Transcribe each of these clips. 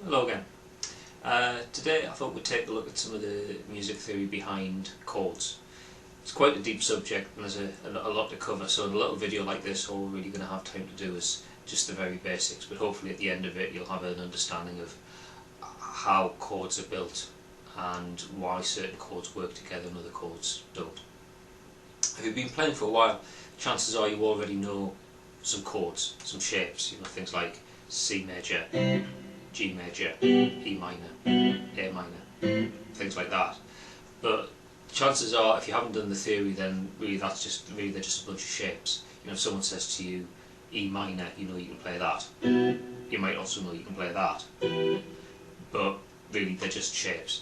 Hello again. Today I thought we'd take a look at some of the music theory behind chords. It's quite a deep subject and there's a lot to cover, so in a little video like this all we're really going to have time to do is just the very basics, but hopefully at the end of it you'll have an understanding of how chords are built and why certain chords work together and other chords don't. If you've been playing for a while, chances are you already know some chords, some shapes, things like C major, G major, E minor, A minor, things like that. But chances are, if you haven't done the theory, then really they're just a bunch of shapes. If someone says to you E minor, you know you can play that. You might also know you can play that. But really they're just shapes.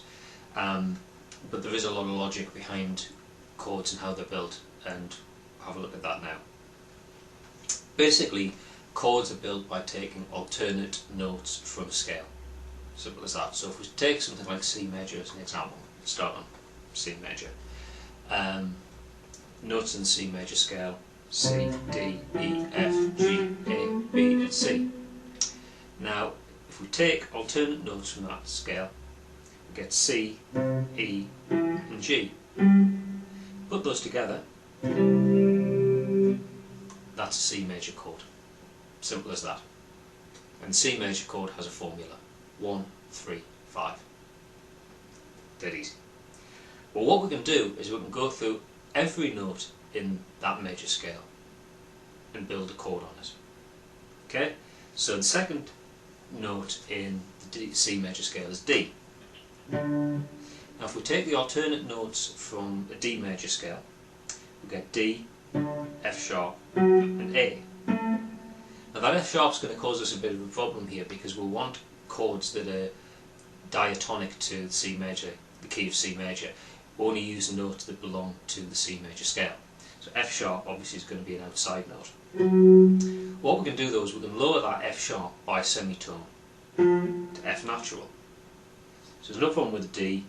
But there is a lot of logic behind chords and how they're built, and have a look at that now. Basically, chords are built by taking alternate notes from a scale. Simple as that. So if we take something like C major as an example, start on C major. Notes in the C major scale: C, D, E, F, G, A, B and C. Now if we take alternate notes from that scale, we get C, E and G. Put those together, that's a C major chord. Simple as that. And the C major chord has a formula: 1, 3, 5. Dead easy. Well, what we can do is we can go through every note in that major scale and build a chord on it. Okay? So the second note in the C major scale is D. Now if we take the alternate notes from a D major scale, we get D, F sharp and A. Now that F sharp is going to cause us a bit of a problem here, because we'll want chords that are diatonic to the C major, the key of C major. We only use notes that belong to the C major scale. So F sharp obviously is going to be an outside note. What we can do though is we can lower that F sharp by a semitone to F natural. So there's no problem with the D.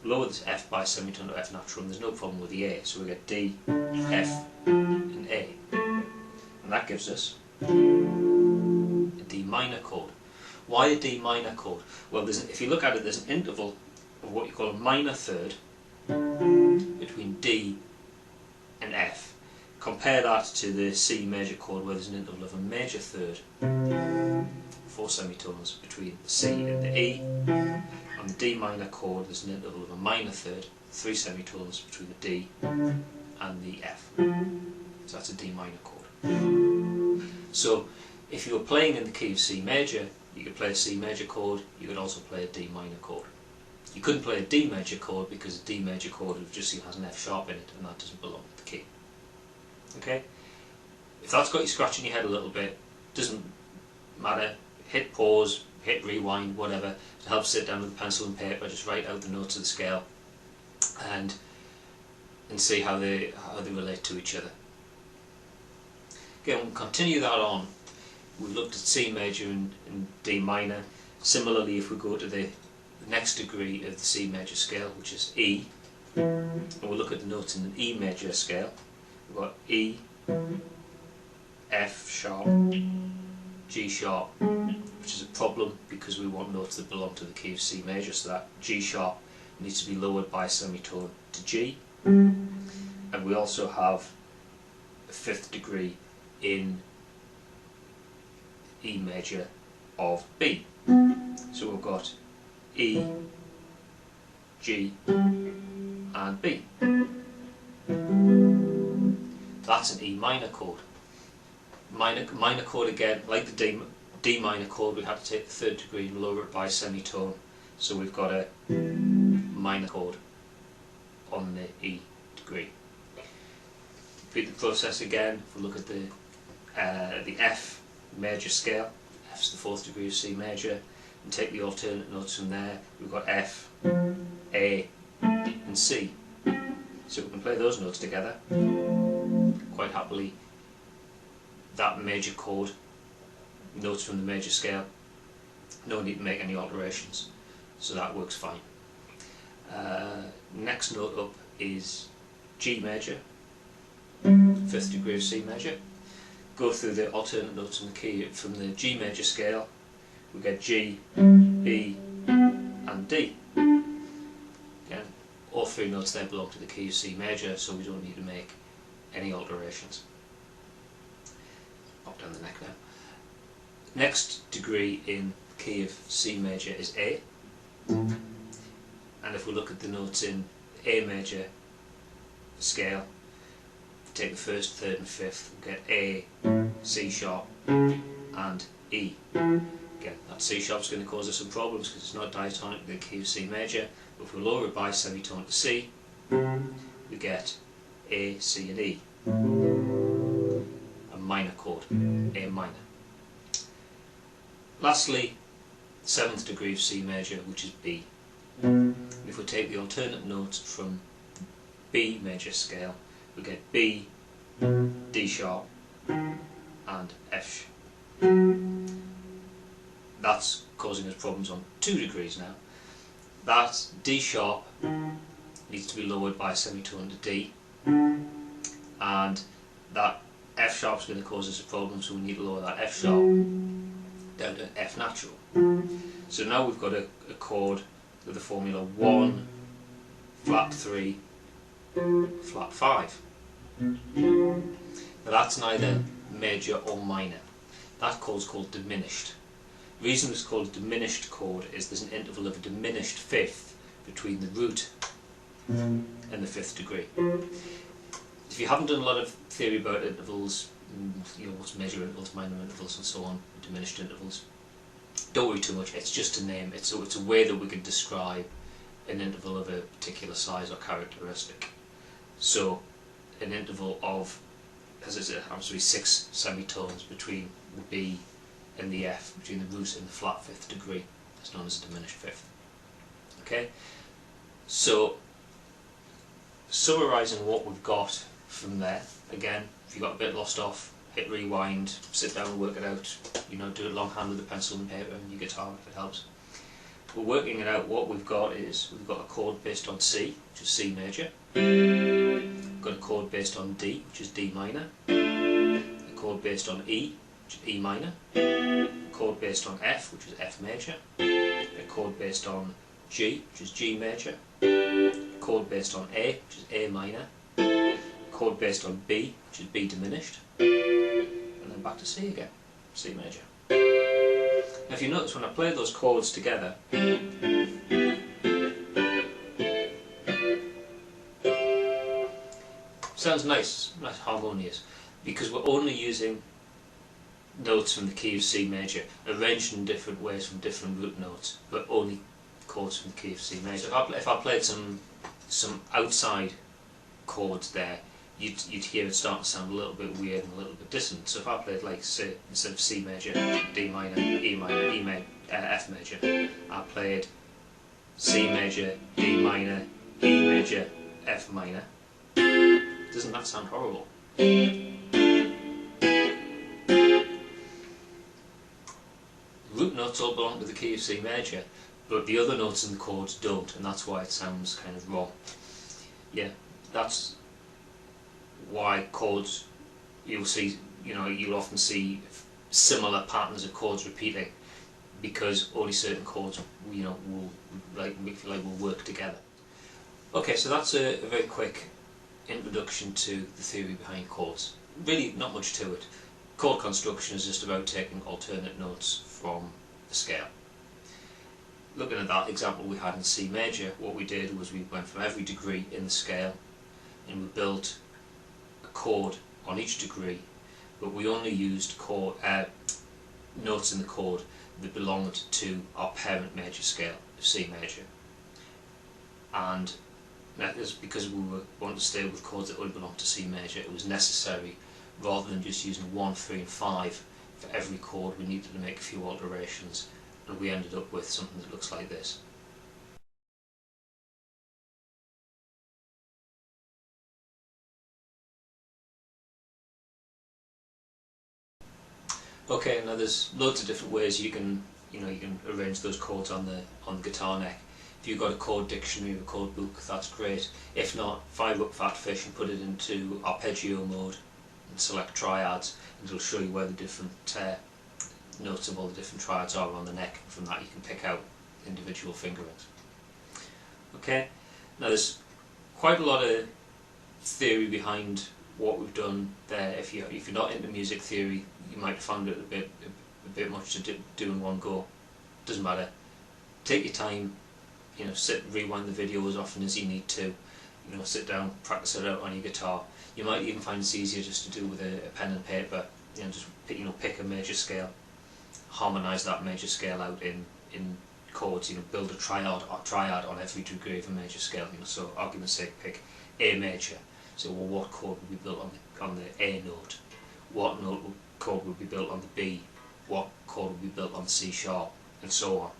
Lower this F by a semitone to F natural, and there's no problem with the A. So we get D, F and A. And that gives us a D minor chord. Why a D minor chord? Well, if you look at it, there's an interval of what you call a minor third between D and F. Compare that to the C major chord, where there's an interval of a major third, 4 semitones between the C and the E. On the D minor chord, there's an interval of a minor third, 3 semitones between the D and the F. So that's a D minor chord. So if you were playing in the key of C major, you could play a C major chord, you could also play a D minor chord. You couldn't play a D major chord because a D major chord has an F sharp in it, and that doesn't belong to the key. Okay? If that's got you scratching your head a little bit, doesn't matter, hit pause, hit rewind, whatever. To help sit down with a pencil and paper, just write out the notes of the scale and see how they relate to each other. Again, we'll continue that on. We've looked at C major and D minor. Similarly, if we go to the next degree of the C major scale, which is E, and we'll look at the notes in the E major scale. We've got E, F sharp, G sharp, which is a problem because we want notes that belong to the key of C major, so that G sharp needs to be lowered by a semitone to G. And we also have a 5th degree in E major of B. So we've got E, G and B. That's an E minor chord. Minor chord again, like the D minor chord, we have to take the 3rd degree and lower it by a semitone. So we've got a minor chord on the E degree. Repeat the process again. If we look at the F major scale, F's the 4th degree of C major, and take the alternate notes from there. We've got F, A and C. So we can play those notes together quite happily. That major chord, notes from the major scale, no need to make any alterations, so that works fine. Next note up is G major, 5th degree of C major. Go through the alternate notes in the key from the G major scale. we get G, E and D. Again, all three notes there belong to the key of C major, so we don't need to make any alterations. Pop down the neck now. Next degree in the key of C major is A, and if we look at the notes in A major scale, take the first, third and fifth, we'll get A, C sharp and E. Again, that C sharp is going to cause us some problems because it's not diatonic in the key of C major, but if we lower it by semitone to C, we get A, C and E. A minor chord, A minor. Lastly, the 7th degree of C major, which is B. If we take the alternate notes from B major scale, we get B, D sharp and F. That's causing us problems on 2 degrees now. That D sharp needs to be lowered by a semitone to D, and that F sharp is going to cause us a problem, so we need to lower that F sharp down to F natural. So now we've got a chord with the formula 1, flat 3, flat 5. Now that's neither major or minor. That chord's called diminished. The reason it's called a diminished chord is there's an interval of a diminished fifth between the root and the 5th degree. If you haven't done a lot of theory about intervals, you know, what's major intervals, minor intervals and so on, diminished intervals, don't worry too much, it's just a name, it's a way that we can describe an interval of a particular size or characteristic. So an interval of, as I said, happens to be 6 semitones between the B and the F, between the root and the flat 5th degree. That's known as a diminished fifth. Okay, so summarising what we've got from there, again, if you got a bit lost off, hit rewind, sit down and work it out, you know, do it longhand with a pencil and paper and your guitar if it helps. We're working it out. What we've got is, we've got a chord based on C, which is C major, we've got a chord based on D, which is D minor, a chord based on E, which is E minor, a chord based on F, which is F major, a chord based on G, which is G major, a chord based on A, which is A minor, a chord based on B, which is B diminished, and then back to C again, C major. Now if you notice, when I play those chords together, sounds nice, nice harmonious, because we're only using notes from the key of C major, arranged in different ways from different root notes, but only chords from the key of C major. So if I played some outside chords there, you'd hear it start to sound a little bit weird and a little bit dissonant. So if I played, like, say, instead of C major, D minor, E minor, F major, I played C major, D minor, E major, F minor. Doesn't that sound horrible? Root notes all belong to the key of C major, but the other notes in the chords don't, and that's why it sounds kind of wrong. Yeah, that's why chords, you'll see, you know, you'll often see similar patterns of chords repeating, because only certain chords, you know, will, like, we feel like will work together. Okay, so that's a very quick introduction to the theory behind chords. Really not much to it. Chord construction is just about taking alternate notes from the scale. Looking at that example we had in C major, what we did was we went from every degree in the scale and we built a chord on each degree, but we only used notes in the chord that belonged to our parent major scale, C major. And that is because we wanted to stay with chords that only belong to C major. It was necessary, rather than just using 1, 3 and 5 for every chord, we needed to make a few alterations, and we ended up with something that looks like this. Okay, now there's loads of different ways you can arrange those chords on the guitar neck. If you've got a chord dictionary or a chord book, that's great. If not, fire up PhatPhish and put it into arpeggio mode and select Triads, and it'll show you where the different notes of all the different triads are on the neck, and from that you can pick out individual fingerings. Okay, now there's quite a lot of theory behind what we've done there. If you're not into music theory, you might have found it a bit much to do in one go. Doesn't matter. Take your time. You know, sit, rewind the video as often as you need to. You know, sit down, practice it out on your guitar. You might even find it's easier just to do with a pen and paper. You know, just pick a major scale, harmonise that major scale out in chords. You know, build a triad on every degree of a major scale. You know, so argument's sake, pick A major. So, well, what chord would be built on the A note? What chord would be built on the B? What chord would be built on the C sharp? And so on.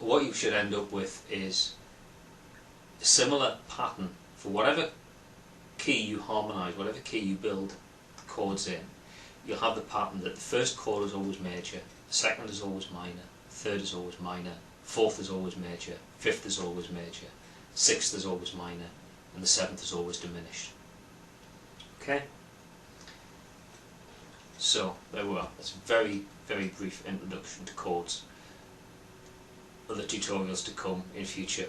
What you should end up with is a similar pattern for whatever key you harmonise, whatever key you build the chords in. You'll have the pattern that the first chord is always major, the second is always minor, the third is always minor, fourth is always major, fifth is always major, sixth is always minor, and the seventh is always diminished. Okay? So, there we are. That's a very, very brief introduction to chords. Other tutorials to come in future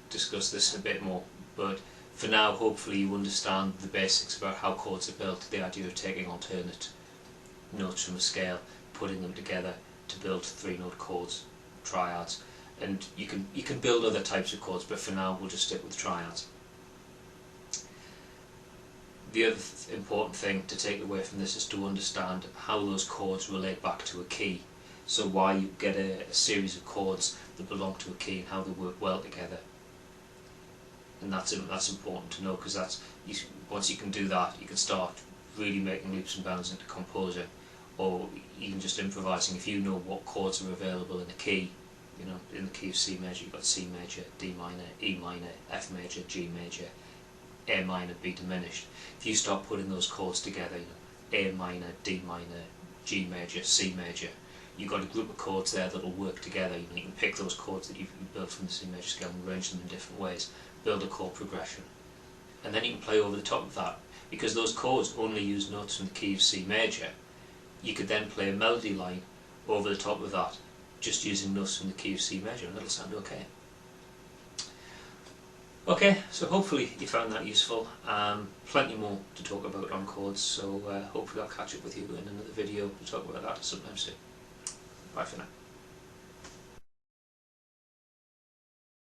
discuss this a bit more, but for now hopefully you understand the basics about how chords are built, the idea of taking alternate notes from a scale, putting them together to build 3-note chords, triads, and you can build other types of chords, but for now we'll just stick with triads. The other important thing to take away from this is to understand how those chords relate back to a key. So why you get a series of chords that belong to a key and how they work well together. And that's important to know, because once you can do that, you can start really making leaps and bounds into composing, or even just improvising. If you know what chords are available in a key, you know, in the key of C major, you've got C major, D minor, E minor, F major, G major, A minor, B diminished. If you start putting those chords together, you know, A minor, D minor, G major, C major, you've got a group of chords there that will work together. You know, you can pick those chords that you've built from the C major scale and arrange them in different ways, build a chord progression, and then you can play over the top of that. Because those chords only use notes from the key of C major, you could then play a melody line over the top of that, just using notes from the key of C major, and it'll sound okay. Okay, so hopefully you found that useful. Plenty more to talk about on chords, so hopefully I'll catch up with you in another video to talk about that sometime soon. Bye for now.